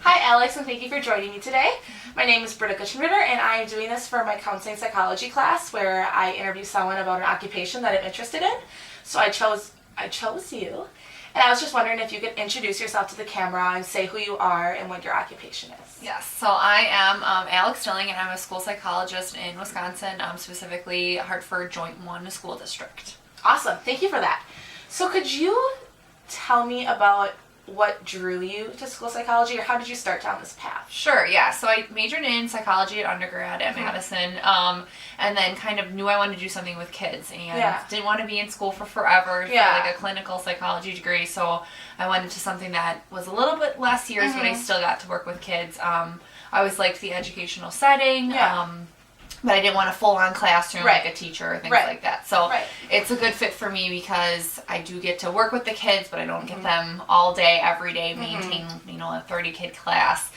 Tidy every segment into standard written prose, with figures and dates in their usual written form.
Hi Alex, and thank you for joining me today. My name is Britta Gutschenritter, and I am doing this for my counseling psychology class where I interview someone about an occupation that I'm interested in. So I chose you, and I was just wondering if you could introduce yourself to the camera and say who you are and what your occupation is. Yes, so I am Alex Stilling, and I'm a school psychologist in Wisconsin, specifically Hartford Joint 1 School District. Awesome, thank you for that. So could you tell me about what drew you to school psychology, or how did you start down this path? Sure, yeah. So I majored in psychology at undergrad at Madison, and then kind of knew I wanted to do something with kids, and didn't want to be in school for forever for like a clinical psychology degree. So I went into something that was a little bit less years, but I still got to work with kids. I always liked the educational setting. But I didn't want a full-on classroom like a teacher or things like that. So it's a good fit for me because I do get to work with the kids, but I don't get them all day, every day, maintain, a 30-kid class.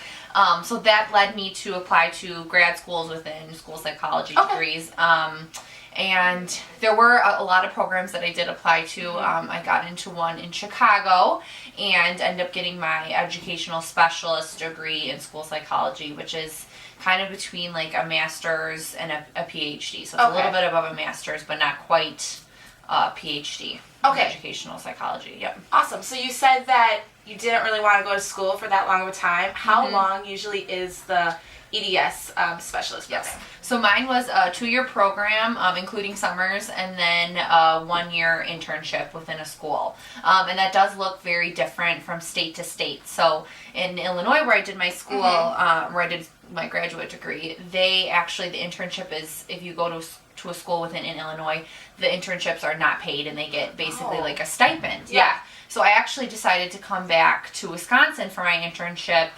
So that led me to apply to grad schools within school psychology degrees. And there were a lot of programs that I did apply to. I got into one in Chicago and ended up getting my educational specialist degree in school psychology, which is kind of between like a master's and a PhD. So it's a little bit above a master's, but not quite a PhD in educational psychology. Yep. Awesome. So you said that you didn't really want to go to school for that long of a time. How long usually is the EDS specialist program? Yes. So mine was a 2-year program, including summers, and then a 1-year internship within a school. And that does look very different from state to state. So in Illinois, where I did my school, where I did my graduate degree, the internship is, if you go to a school in Illinois, the internships are not paid, and they get basically like a stipend. Yeah. So I actually decided to come back to Wisconsin for my internship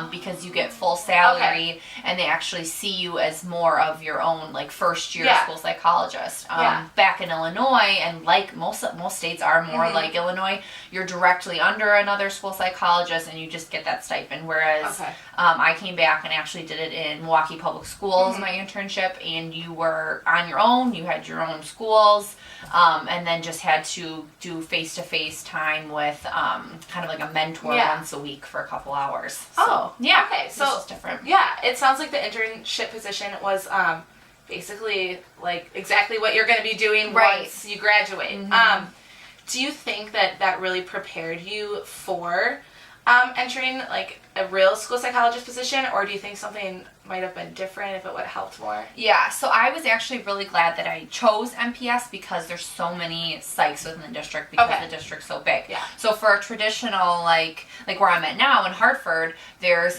because you get full salary, and they actually see you as more of your own like first year school psychologist. Back in Illinois, and like most states are more like Illinois, you're directly under another school psychologist, and you just get that stipend. Whereas I came back and actually did it in Milwaukee Public Schools, my internship, and you were on your own. You had your own schools, and then just had to do face-to-face time with kind of like a mentor once a week for a couple hours. So, okay. So this is different. Yeah, it sounds like the internship position was basically like exactly what you're going to be doing once you graduate. Do you think that really prepared you for entering like a real school psychologist position, or do you think something might have been different if it would have helped more? Yeah, so I was actually really glad that I chose MPS because there's so many psychs within the district because the district's so big. Yeah. So for a traditional, like where I'm at now in Hartford, there's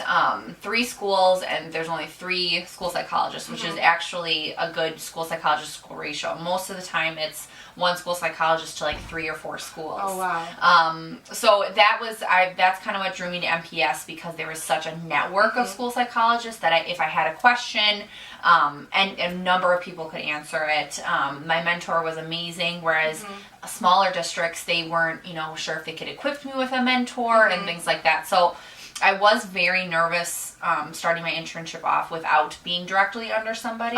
3 schools and there's only 3 school psychologists, which is actually a good school psychologist school ratio. Most of the time it's 1 school psychologist to like 3 or 4 schools. Oh wow. So that's kind of what drew me to MPS, because there was such a network of school psychologists that if I had a question, and a number of people could answer it. My mentor was amazing, whereas smaller districts, they weren't, sure if they could equip me with a mentor and things like that. So I was very nervous starting my internship off without being directly under somebody.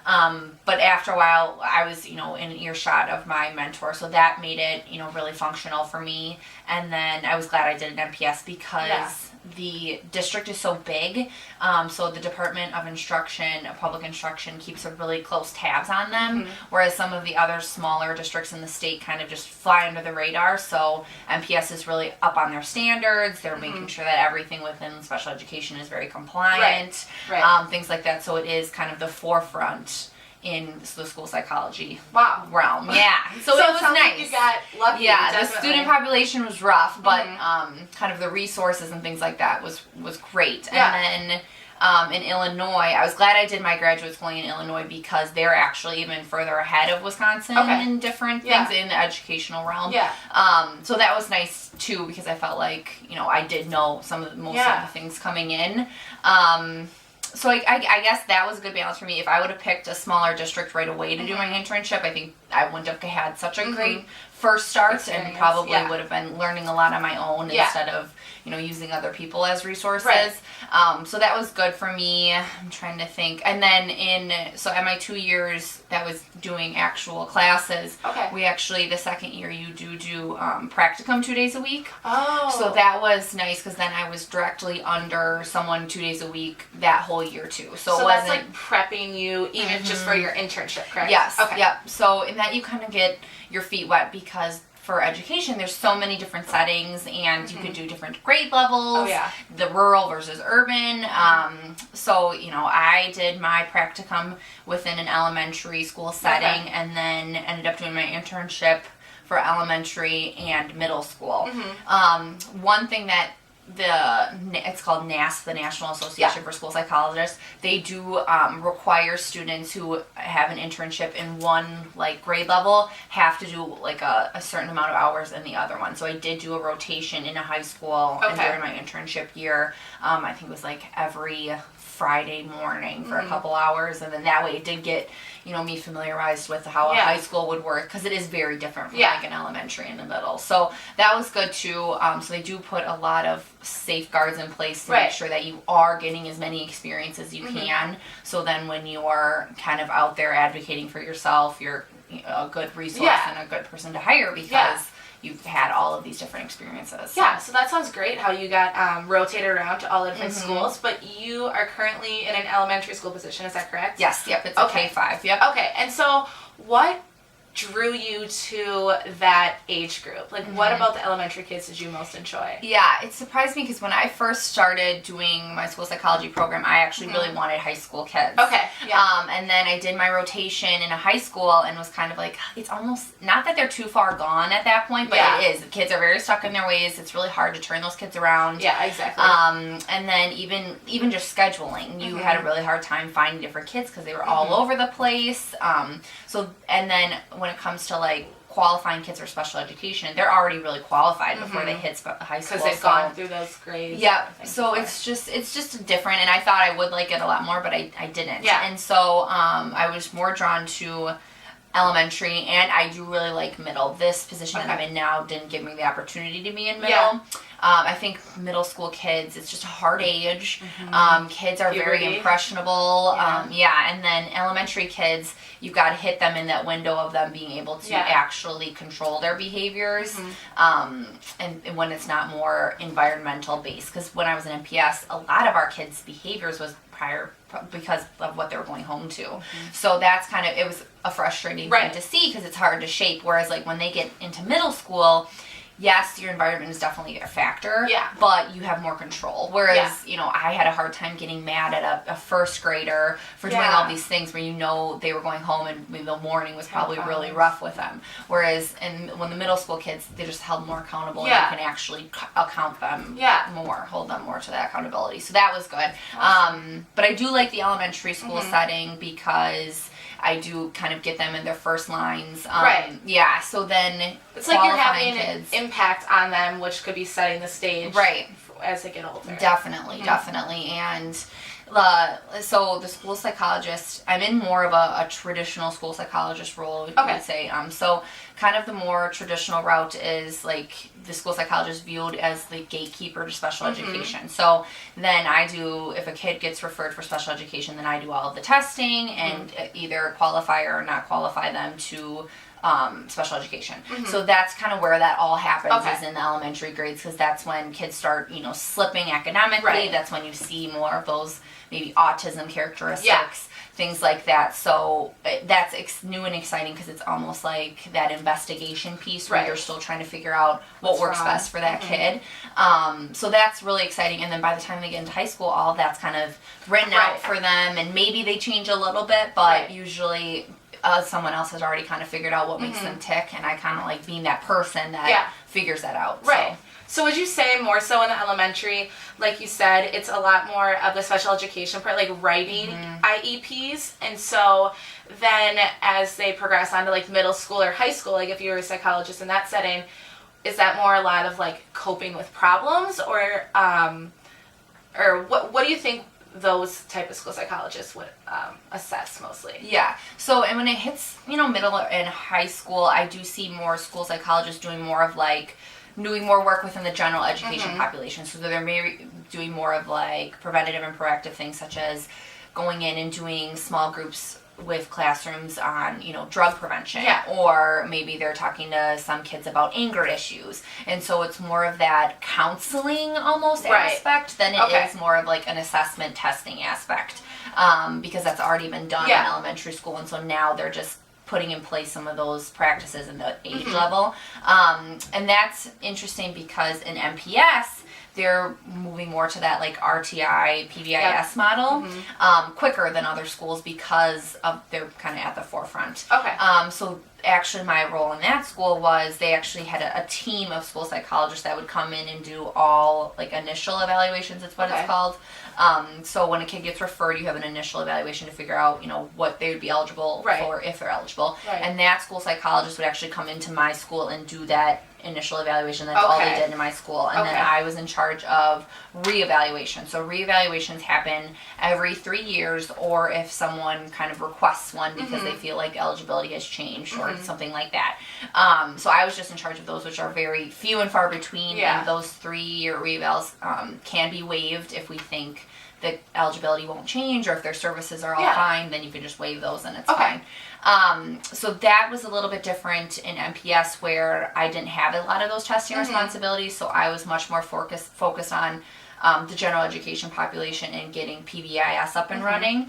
But after a while, I was, in earshot of my mentor, so that made it, really functional for me. And then I was glad I did an MPS because the district is so big, so the Department of Instruction, Public Instruction, keeps a really close tabs on them, whereas some of the other smaller districts in the state kind of just fly under the radar. So MPS is really up on their standards. They're making sure that everything within special education is very compliant, things like that. So it is kind of the forefront in the school psychology realm. Yeah. So it was nice. Like you got lucky. Yeah, the student population was rough, but kind of the resources and things like that was great. And then in Illinois, I was glad I did my graduate schooling in Illinois because they're actually even further ahead of Wisconsin in different things in the educational realm. So that was nice too, because I felt like, I did know most of the things coming in. So I guess that was a good balance for me. If I would have picked a smaller district right away to do my internship, I think I wouldn't have had such a great first start Experience, and probably yeah. would have been learning a lot on my own Yeah. instead of, using other people as resources. Right. So that was good for me. I'm trying to think. And then at my 2 years that was doing actual classes, Okay. we actually, the second year you do practicum 2 days a week. Oh. So that was nice because then I was directly under someone 2 days a week that whole year too. So it that's wasn't, like prepping you even just for your internship, correct? yes, Okay. yep. So in that you kind of get your feet wet because for education there's so many different settings and you could do different grade levels. Oh, yeah. The rural versus urban. So I did my practicum within an elementary school setting and then ended up doing my internship for elementary and middle school. One thing that it's called NASP, the National Association for School Psychologists. They do require students who have an internship in one grade level have to do a certain amount of hours in the other one. So I did do a rotation in a high school and during my internship year. I think it was every Friday morning for a couple hours, and then that way it did get me familiarized with how a high school would work because it is very different from an elementary and a middle. So that was good too. So they do put a lot of safeguards in place to make sure that you are getting as many experience as you can. So then when you are kind of out there advocating for yourself, you're a good resource and a good person to hire because you've had all of these different experiences. Yeah, so that sounds great how you got rotated around to all the different schools, but you are currently in an elementary school position, is that correct? Yes, yep, it's a K-5, yep. Okay, and so what drew you to that age group? What about the elementary kids did you most enjoy? Yeah, it surprised me because when I first started doing my school psychology program, I actually really wanted high school kids. Okay, yeah. And then I did my rotation in a high school and was kind of it's almost, not that they're too far gone at that point, but it is. The kids are very stuck in their ways. It's really hard to turn those kids around. Yeah, exactly. And then even just scheduling, you had a really hard time finding different kids because they were all over the place. And then when it comes to qualifying kids for special education, they're already really qualified before they hit high school. Because they've gone through those grades. Yeah, so it's just different, and I thought I would like it a lot more, but I didn't. Yeah. And so I was more drawn to elementary, and I do really like middle. This position that I'm in now didn't give me the opportunity to be in middle. Yeah. I think middle school kids, it's just a hard age. Kids are very impressionable. And then elementary kids, you've got to hit them in that window of them being able to actually control their behaviors. And when it's not more environmental based. Because when I was in MPS, a lot of our kids' behaviors was because of what they were going home to. So that's it was a frustrating thing to see because it's hard to shape. Whereas when they get into middle school, yes, your environment is definitely a factor, but you have more control. Whereas, I had a hard time getting mad at a first grader for doing all these things where they were going home and the morning was probably really rough with them. Whereas when the middle school kids, they just held more accountable and you can actually account them more, hold them more to that accountability. So that was good. Awesome. But I do like the elementary school setting because I do kind of get them in their first lines. Yeah, so then it's you're having an impact on them, which could be setting the stage as they get older. Definitely. And so the school psychologist, I'm in more of a traditional school psychologist role, you would say. So kind of the more traditional route is the school psychologist viewed as the gatekeeper to special education. So then if a kid gets referred for special education, then I do all of the testing and either qualify or not qualify them to special education. So that's kind of where that all happens is in the elementary grades because that's when kids start, slipping academically. That's when you see more of those maybe autism characteristics, things like that. So that's new and exciting because it's almost like that investigation piece where you're still trying to figure out what works best for that kid. So that's really exciting. And then by the time they get into high school, all that's kind of written out for them, and maybe they change a little bit, but usually someone else has already kind of figured out what makes them tick, and I kind of like being that person that figures that out. Right. So would you say more so in the elementary, like you said, it's a lot more of the special education part, like writing IEPs, and so then as they progress on to middle school or high school, if you were a psychologist in that setting, is that more a lot of coping with problems, or what do you think those type of school psychologists would assess mostly. Yeah. So, and when it hits, middle and high school, I do see more school psychologists doing more of like doing more work within the general education population. So they're maybe doing more of like preventative and proactive things, such as going in and doing small groups with classrooms on, drug prevention. Yeah. Or maybe they're talking to some kids about anger issues. And so it's more of that counseling almost aspect than it is more of like an assessment testing aspect. Because that's already been done in elementary school. And so now they're just putting in place some of those practices in the age level. And that's interesting because in MPS, they're moving more to that like RTI, PBIS model quicker than other schools because of they're kind of at the forefront. Okay. So actually my role in that school was they actually had a team of school psychologists that would come in and do all like initial evaluations, it's what it's called. So when a kid gets referred, you have an initial evaluation to figure out, what they would be eligible for if they're eligible. Right. And that school psychologist would actually come into my school and do that initial evaluation. That's all they did in my school. And then I was in charge of reevaluation. So reevaluations happen every 3 years, or if someone kind of requests one because they feel like eligibility has changed or something like that. So I was just in charge of those, which are very few and far between. Yeah. And those 3-year reevals can be waived if we think that eligibility won't change, or if their services are all fine, then you can just waive those and it's fine. So that was a little bit different in MPS, where I didn't have a lot of those testing responsibilities, so I was much more focused on the general education population and getting PBIS up and running.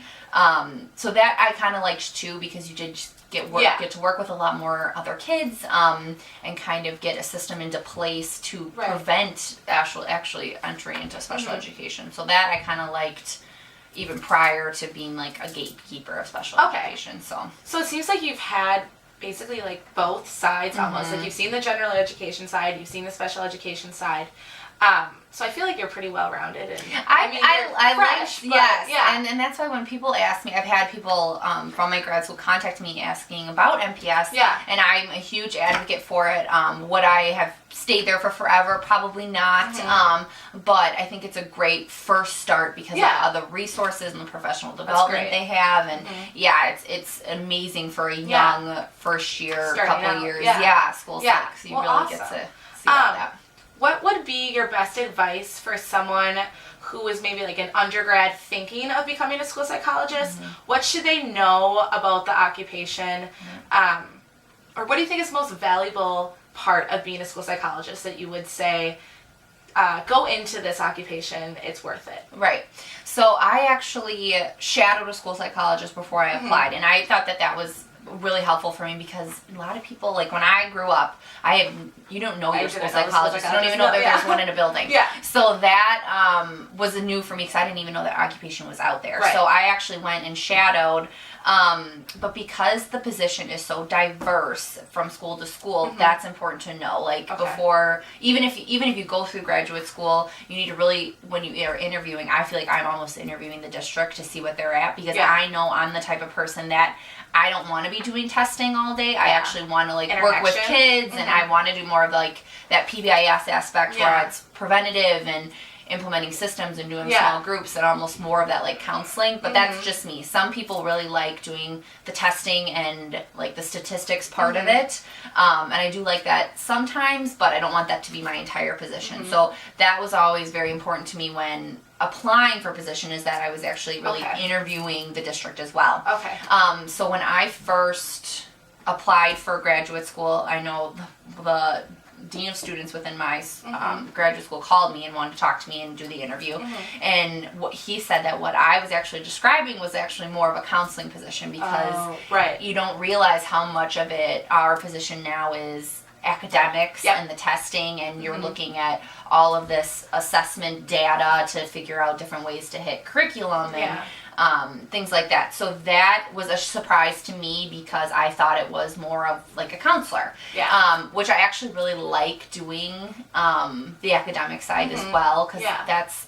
So that I kind of liked too, because you did get to work with a lot more other kids, and kind of get a system into place to prevent actually entering into special education. So that I kind of liked even prior to being like a gatekeeper of special education. So it seems like you've had basically like both sides almost. Like you've seen the general education side, you've seen the special education side. So I feel like you're pretty well rounded. And I fresh, like, yes, yeah. And that's why when people ask me, I've had people from my grad school contact me asking about MPS. Yeah. And I'm a huge advocate for it. Would I have stayed there for forever? Probably not. But I think it's a great first start because of the resources and the professional development they have. And it's amazing for a young first year, couple of years. School psych. So you really get to see all that. What would be your best advice for someone who is maybe like an undergrad thinking of becoming a school psychologist? What should they know about the occupation? Or what do you think is the most valuable part of being a school psychologist that you would say, go into this occupation, it's worth it? Right. So I actually shadowed a school psychologist before I applied, and I thought that was really helpful for me because a lot of people, like when I grew up, you don't know your school psychologist. You don't even know that there's one in a building. So that was new for me because I didn't even know that occupation was out there. So I actually went and shadowed. But because the position is so diverse from school to school, that's important to know. Like before, even if you go through graduate school, you need to really, when you are interviewing, I feel like I'm almost interviewing the district to see what they're at, because I know I'm the type of person that I don't want to be doing testing all day. I actually want to like work with kids, and I want to do more of like that PBIS aspect where it's preventative and implementing systems and doing small groups and almost more of that like counseling. But that's just me. Some people really like doing the testing and like the statistics part of it. And I do like that sometimes, but I don't want that to be my entire position. So that was always very important to me when applying for a position, is that I was actually really interviewing the district as well. So when I first applied for graduate school, I know the dean of students within my graduate school called me and wanted to talk to me and do the interview. And what he said, that what I was actually describing was actually more of a counseling position, because you don't realize how much of it, our position now, is academics and the testing, and you're looking at all of this assessment data to figure out different ways to hit curriculum and things like that. So that was a surprise to me, because I thought it was more of like a counselor, which I actually really like doing the academic side as well, because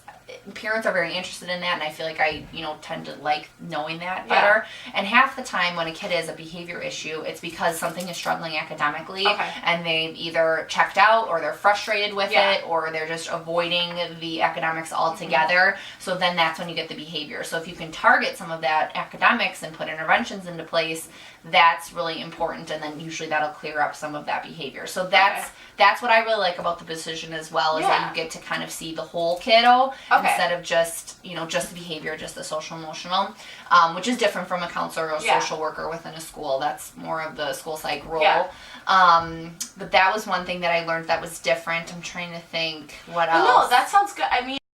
parents are very interested in that, and I feel like I, tend to like knowing that better. And half the time when a kid has a behavior issue, it's because something is struggling academically, and they've either checked out, or they're frustrated with it, or they're just avoiding the academics altogether. So then that's when you get the behavior. So if you can target some of that academics and put interventions into place, that's really important, and then usually that'll clear up some of that behavior. So that's what I really like about the position as well, is that you get to kind of see the whole kiddo instead of just just the behavior, just the social emotional, which is different from a counselor or a social worker within a school. That's more of the school psych role. But that was one thing that I learned that was different. I'm trying to think what else. No, that sounds